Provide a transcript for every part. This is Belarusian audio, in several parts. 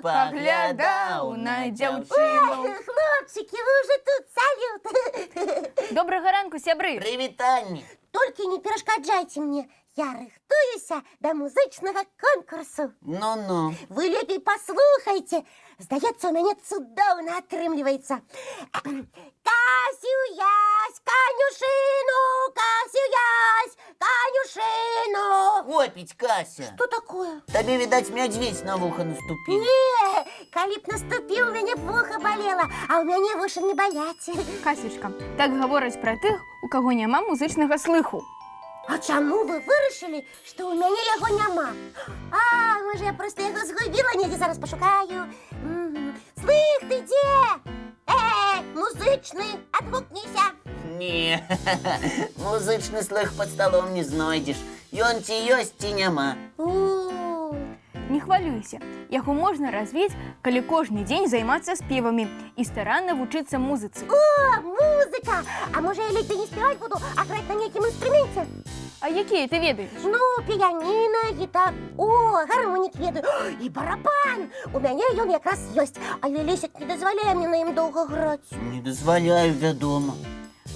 паглядаў на дзяўчыну. Хлопчики, вы уже тут, салют. Добрага ранку, сябры. Прывітанне. Только не перашкаджайте мне. Я рыхтуюся до музычного конкурсу. Ну-ну. Вы лепей послухайте. Здаецца, у мяне цудоўна атрымліваецца. Касю ясь, конюшину, Касю ясь, конюшину. Хопіць, Кася. Что такое? Табе, відаць, мядзведь на вуха наступіў. Не, калі б наступіў, у мяне вуха балела, а ў мяне вушы не баляць. Касечка, так гавораць пра тых, у каго няма музычнага слыху. А чаму вы вырашылі, што ў мяне яго няма? А, можа, я проста яго згубіла, недзе зараз пашукаю. Слых, ты дзе? Музычны, адгукніся. Не, музычны слых пад сталом не знойдзеш. Ён ці ёсць, ці няма. Не хвалюйся, яго можна развіць, калі кожны дзень займацца спевамі і старанна вучыцца музыцы. О, музыка! А можа, я лепей не спяваць буду, а граць на нейкім інструменце? А якія ты ведаеш? Ну, піяніна, гітар, гармонік ведаю, і барабан. У мяне ён якраз ёсць, але Лесік не дазваляе мне на ім доўга граць. Не дазваляю, вядома.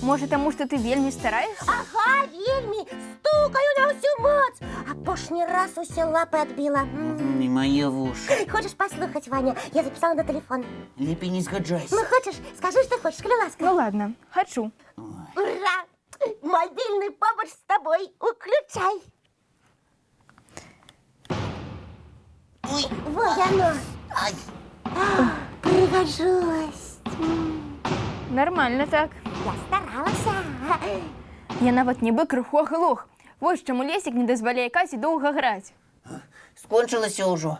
Можа, таму, што ты вельмі стараешся? Ага, вельмі, стукаю на ўсю моц. Апошні раз усе лапы адбіла. Не мае вушы. Хочаш паслухаць, Ваня? Я запісала на тэлефон. Лепей не згаджайся. Ну, хочаш, скажы, што хочаш, калі ласка. Ну ладно, хачу. Ура! Мобильный побач с тобой. Уключай. Ой, Вот оно. ай. Пригожусь. Нормально так. Я старалася. Я нават нібы крыху аглох. Вось чаму Лесік не дазваляе Касі доўга граць. Скончылася ўжо.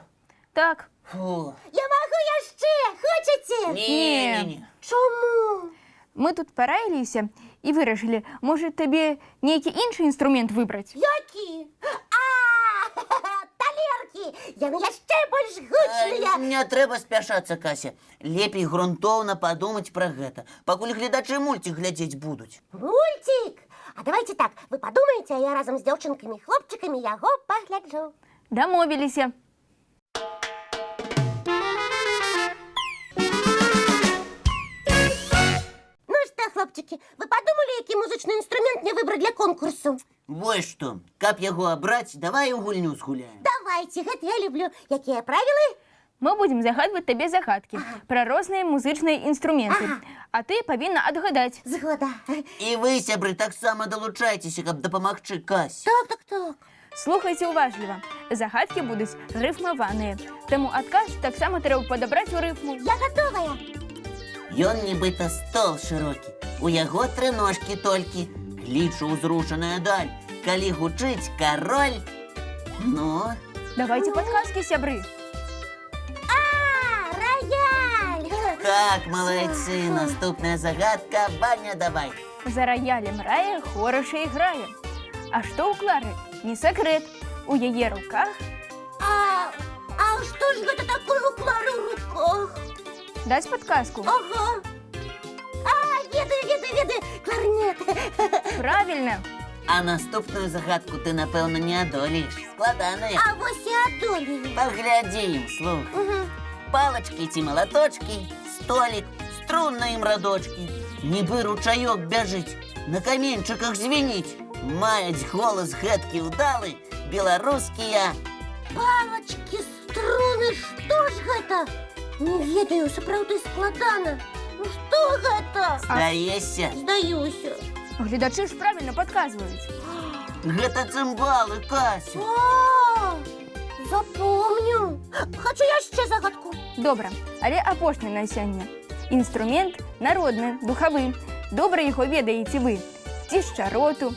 Так. Фу. Я могу яшчэ. Хочаце? Не. Чому? Мы тут параіліся і вырашылі, можа, табе нейкі іншы інструмент выбраць. Які? Талеркі. Яны яшчэ больш гучныя. Не трэба спяшацца, Кася. Лепей грунтоўна падумаць пра гэта, пакуль гледачы мульцік глядзець будуць. Мультик? А давайте так, вы подумаете, а я разом с девчонками и хлопчиками яго погляджу. Дамовіліся. Ну что, хлопчики, вы подумали, який музычный инструмент мне выбрать для конкурсу? Вось што, каб яго абраць, давай у гульню згуляем. Давайте, гэта я люблю. Якія правілы? Мы будзем загадваць табе загадкі пра розныя музычныя інструменты. А ты павінна адгадаць. Згода. І вы, сябры, таксама далучайцеся, каб дапамагчы Касі. Так. Слухайце уважліва. Загадкі будуць рыфмаваныя. Таму адказ таксама трэба падабраць у рыфму. Я готовая. Ён нібыта стол шырокі. У яго 3 ножкі толькі. Клічу ўзрушаная даль. Калі гучыць кароль. Ну? Давайте падказкі, сябры. Рояль. Так, малайцы, наступная загадка. Ваня, давай. За раялем рае хораша іграе. А што ў Клары? Не сакрэт. У яе руках... А что ж гэта такое у Клары ў руках? Даць падказку? Ага. Ведаю. Кларнет. Правильно. А наступную загадку ты, напэўна, не адолееш. Складаная. А вось і адолею. Паглядзім, слухай. Палачкі ці малаточкі, столік, струн на ім радочкі. Нібы ручаёк бяжыць, на каменьчыках звініць. Маюць голас гэткі ўдалы беларускія. Палочки, струны, што ж гэта? Не ведаю, сапраўды складана. Ну што гэта? Здаешся? Здаюся. Гледачы ж правильно падказваюць. Гэта цымбалы, Кася. Запомню. Хочу яшчэ загадку. Добра, але апошні на сёння. Інструмент народны, духавы. Добра яго ведаеце вы. Ці з чароту,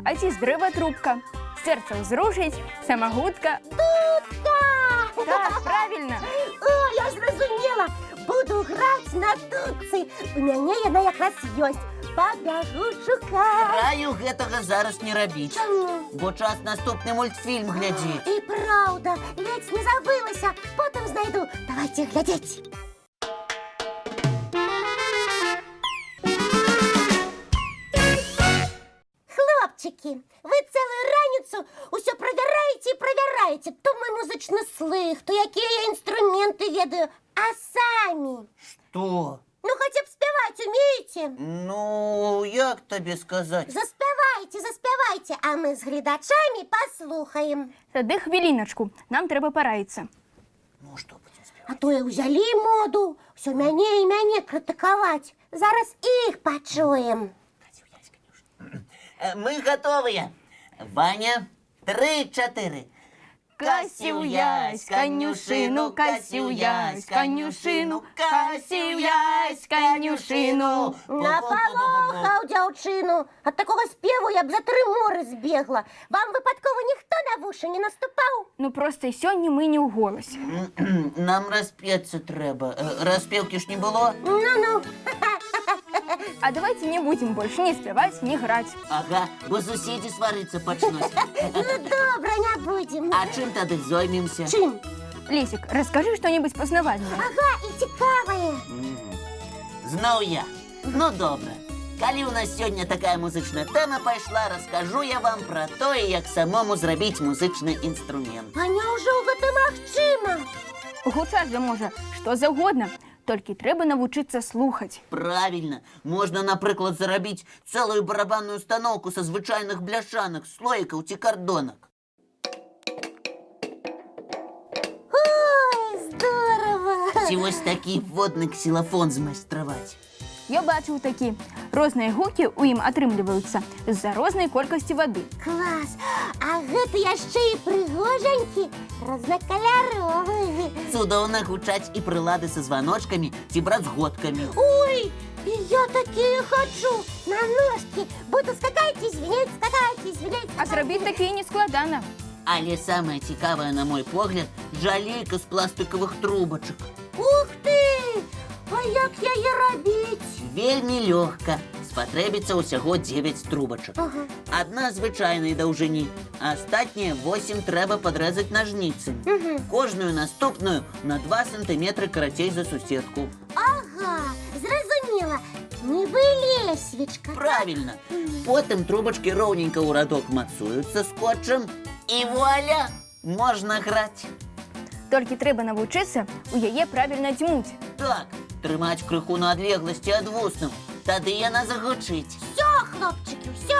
а ці з дрэва трубка. Сэрца ўзрушыць, самагутка. Дудка! Так, правильно. О, я зразумела. Буду граць на дудцы. У мяне яна якраз ёсць. Пабягу шукаць. Раю гэтага зараз не рабіць. Чаму? Бо час наступны мультфільм глядзець. І праўда, ледзь не забылася. Потым знайду. Давайте глядзець. Хлопчики, вы целую раніцу усё правяраеце і правяраеце. То мой музычны музичний слих, то які я інструменти ведаю, а самі? Что? Ну, хоча б співати вмієте? Ну, як тобі сказати? Заспівайте, а ми з глядачами послухаємо. Тоді хвилиночку, нам треба порадитися. Ну, що будемо співати? А то і взяли моду, все мяне критикувати. Зараз їх почуємо. Ми готові. Ваня, 3-4. Косів ясь, конюшину, косів ясь, конюшину, косів ясь, конюшину. Наполохав дівчину. От такого співу я б за 3 мори збігла. Вам випадково ніхто на вуші не наступав? Ну просто сьогодні ми не у голосі. Нам розп'ятися треба. Розпівки ж не було? Ну-ну. А давайте не будем больше ни спевать, ни грать. Ага, бо сусіди сваритися почнуть. Ну, добре, не будемо. А чим тоді займемося? Чим? Лесик, расскажи что-нибудь познавательное. Ага, і цікаве. Знов я. Ну, добре. Коли у нас сьогодні така музична тема пішла, розкажу я вам про те, як самому зробити музичний інструмент. А неужо гэта магчыма? Гучать же може що завгодно, тільки треба навчитися слухати. Правильно. Можна, наприклад, зробити цілу барабанну установку со звичайних бляшанок, слоїків чи кардонок. Ой, здорово. Ці ось такий водний ксилофон змайструвати. Я бачив такі. Різні гуки у їм отримлюються з-за різної кількості води. Клас. А гэта яшчэ і прыгожанькі, рознакаляровы. Цудоўна гучаць і прилады со звоночками ці бразготками. Ой, і я такие хочу. На ножки. Буду скакать и звенеть, А зробити такі не складано. Але саме цікаве, на мой погляд, жалейка з пластикових трубочок. Ух ты! А як яе робить? Вельмі легка. Спотребиться усього 9 трубочок. Ага. Одна звичайної довжині, а остатнє 8 треба подрезати ножницями. Угу. Кожною наступною на 2 см коротей за сусідку. Ага, зрозуміла. Ніби лесвічка. Правильно. Потім трубочки ровненько у радок мацуються скотчем і вуаля, можна грати. Тільки треба навчитися у яє правильно дьмуть. Так, тримать криху на одлеглості від вуснів. Тоді яна загучить. Все, хлопчики, все.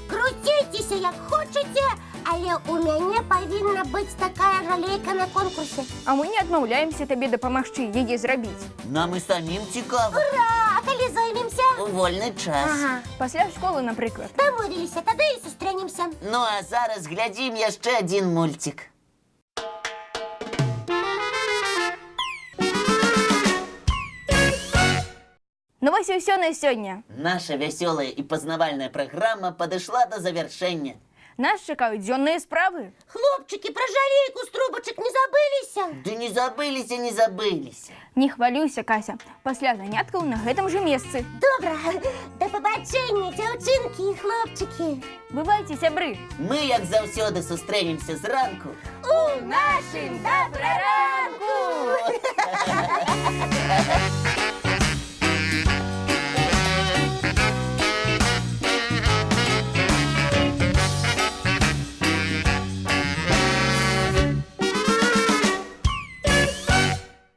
Крутіться, як хочете, але у мене повинна бути така жалейка на конкурсі. А ми не відмовляємося тобі допомогти її зробити. Нам і самим цікаво. Ура! А коли займемося? У вольний час. Ага. Після школи, наприклад. Домовилися, тоді і зустрінемося. Ну а зараз глядім ще один мультик. Ну ось і все на сьогодні. Наша веселая и познавальная программа подошла до завершения. Нас чекають дзьонні справи. Хлопчики, про жалейку з трубочок не забилися? Да не забылись, не забылись. Не хвалюйся, Кася. Після занятків на гэтым же місці. Добре, до побачення, дівчинки і хлопчики. Бувайте, сябри. Ми, як завсёди, зустрінемося зранку. У нашим доброранку!